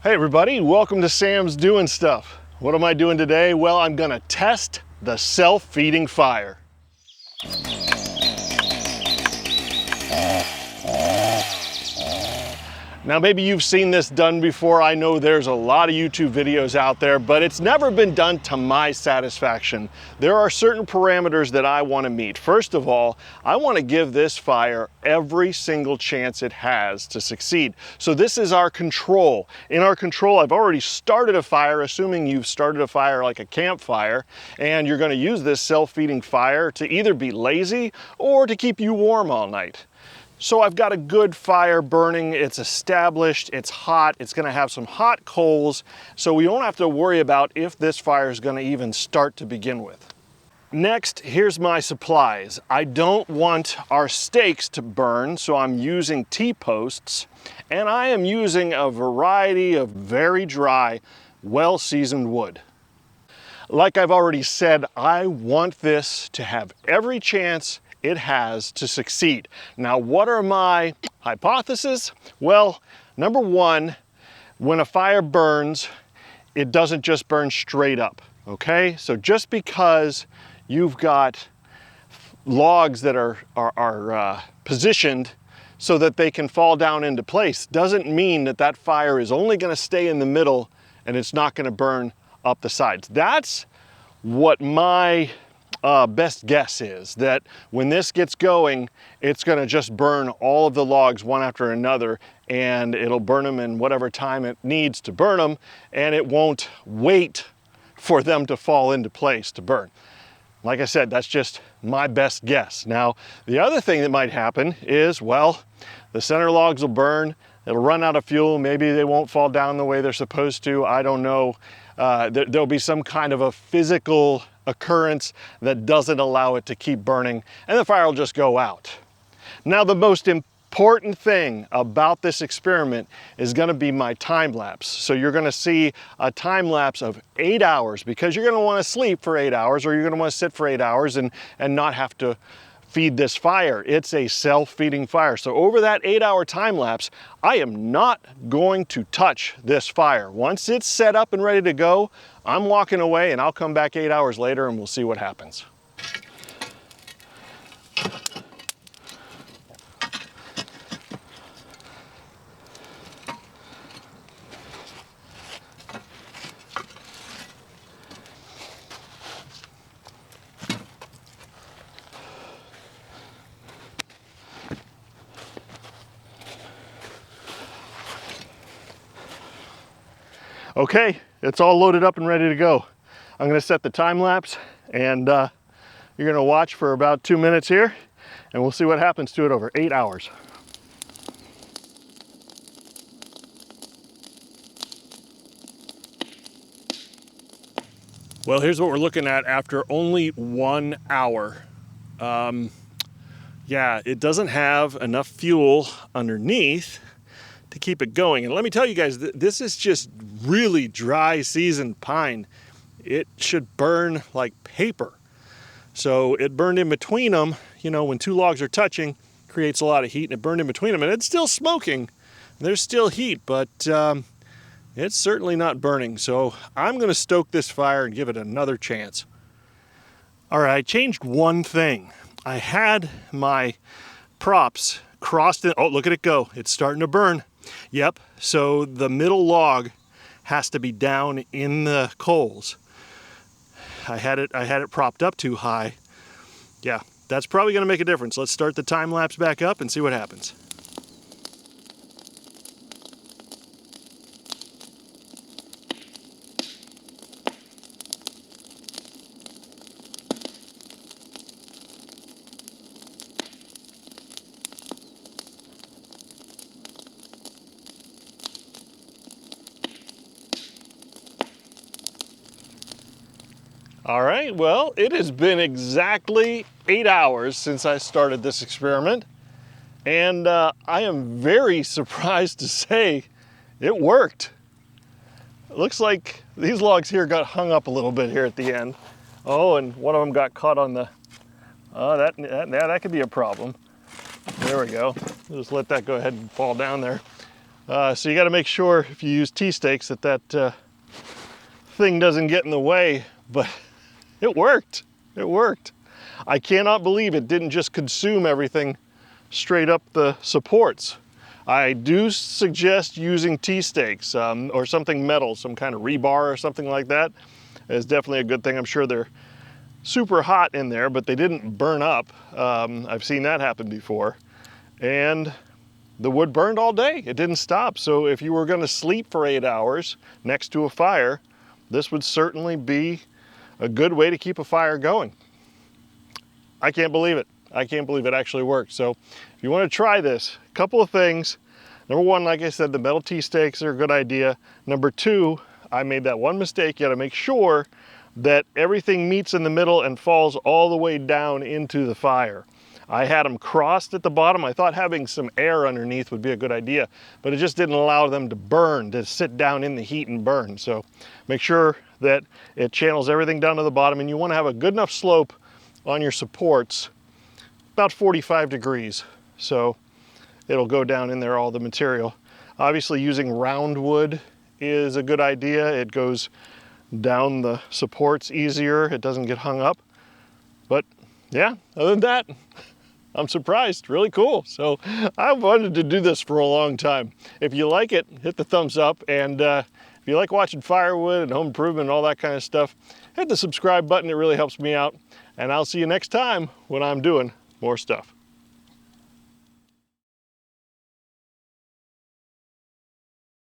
Hey everybody, welcome to Sam's Doing Stuff. What am I doing today? Well, I'm gonna test the self-feeding fire. Now maybe you've seen this done before. I know there's a lot of YouTube videos out there, but it's never been done to my satisfaction. There are certain parameters that I want to meet. First of all, I want to give this fire every single chance it has to succeed. So this is our control. In our control, I've already started a fire, assuming you've started a fire like a campfire, and you're going to use this self-feeding fire to either be lazy or to keep you warm all night. So I've got a good fire burning, it's established, it's hot, it's gonna have some hot coals, so we don't have to worry about if this fire is gonna even start to begin with. Next, here's my supplies. I don't want our stakes to burn, so I'm using T-posts, and I am using a variety of very dry, well-seasoned wood. Like I've already said, I want this to have every chance it has to succeed. Now, what are my hypotheses? Well, number one, when a fire burns, it doesn't just burn straight up, okay? So just because you've got logs that are positioned so that they can fall down into place doesn't mean that that fire is only gonna stay in the middle and it's not gonna burn up the sides. That's what my best guess is, that when this gets going, it's going to just burn all of the logs one after another, and it'll burn them in whatever time it needs to burn them, and it won't wait for them to fall into place to burn. Like I said, that's just my best guess. Now, the other thing that might happen is, well, the center logs will burn, it'll run out of fuel, maybe they won't fall down the way they're supposed to, I don't know. There'll be some kind of a physical occurrence that doesn't allow it to keep burning, and the fire will just go out. Now, the most important thing about this experiment is going to be my time lapse. So you're going to see a time lapse of 8 hours, because you're going to want to sleep for 8 hours, or you're going to want to sit for 8 hours and not have to feed this fire. It's a self-feeding fire. So over that 8-hour time lapse, I am not going to touch this fire. Once it's set up and ready to go, I'm walking away, and I'll come back 8 hours later and we'll see what happens. Okay, it's all loaded up and ready to go. I'm gonna set the time lapse, and you're gonna watch for about 2 minutes here, and we'll see what happens to it over 8 hours. Well, here's what we're looking at after only 1 hour. Yeah, it doesn't have enough fuel underneath to keep it going. And let me tell you guys, this is just really dry seasoned pine. It should burn like paper. So it burned in between them. You know, when two logs are touching, creates a lot of heat, and it burned in between them, and it's still smoking. There's still heat, but it's certainly not burning. So I'm gonna stoke this fire and give it another chance. All right, I changed one thing. I had my props crossed in. Oh, look at it go. It's starting to burn. Yep, so the middle log has to be down in the coals. I had it propped up too high. Yeah, that's probably gonna make a difference. Let's start the time lapse back up and see what happens. All right, well, it has been exactly 8 hours since I started this experiment, and I am very surprised to say it worked. It looks like these logs here got hung up a little bit here at the end. Oh, and one of them got caught on the, that could be a problem. There we go. Just let that go ahead and fall down there. So you got to make sure if you use T-stakes that thing doesn't get in the way, but it worked. It worked. I cannot believe it didn't just consume everything straight up the supports. I do suggest using T-stakes or something metal, some kind of rebar or something like that. Is definitely a good thing. I'm sure they're super hot in there, but they didn't burn up. I've seen that happen before. And the wood burned all day. It didn't stop. So if you were going to sleep for 8 hours next to a fire, this would certainly be a good way to keep a fire going. I can't believe it. I can't believe it actually worked. So if you want to try this, a couple of things. Number one, like I said, the metal T-stakes are a good idea. Number two, I made that one mistake. You got to make sure that everything meets in the middle and falls all the way down into the fire. I had them crossed at the bottom. I thought having some air underneath would be a good idea, but it just didn't allow them to burn, to sit down in the heat and burn. So make sure that it channels everything down to the bottom, and you want to have a good enough slope on your supports, about 45 degrees. So it'll go down in there, all the material. Obviously using round wood is a good idea. It goes down the supports easier. It doesn't get hung up. But yeah, other than that, I'm surprised, really cool. So I wanted to do this for a long time. If you like it, hit the thumbs up. And if you like watching firewood and home improvement and all that kind of stuff, hit the subscribe button. It really helps me out. And I'll see you next time when I'm doing more stuff.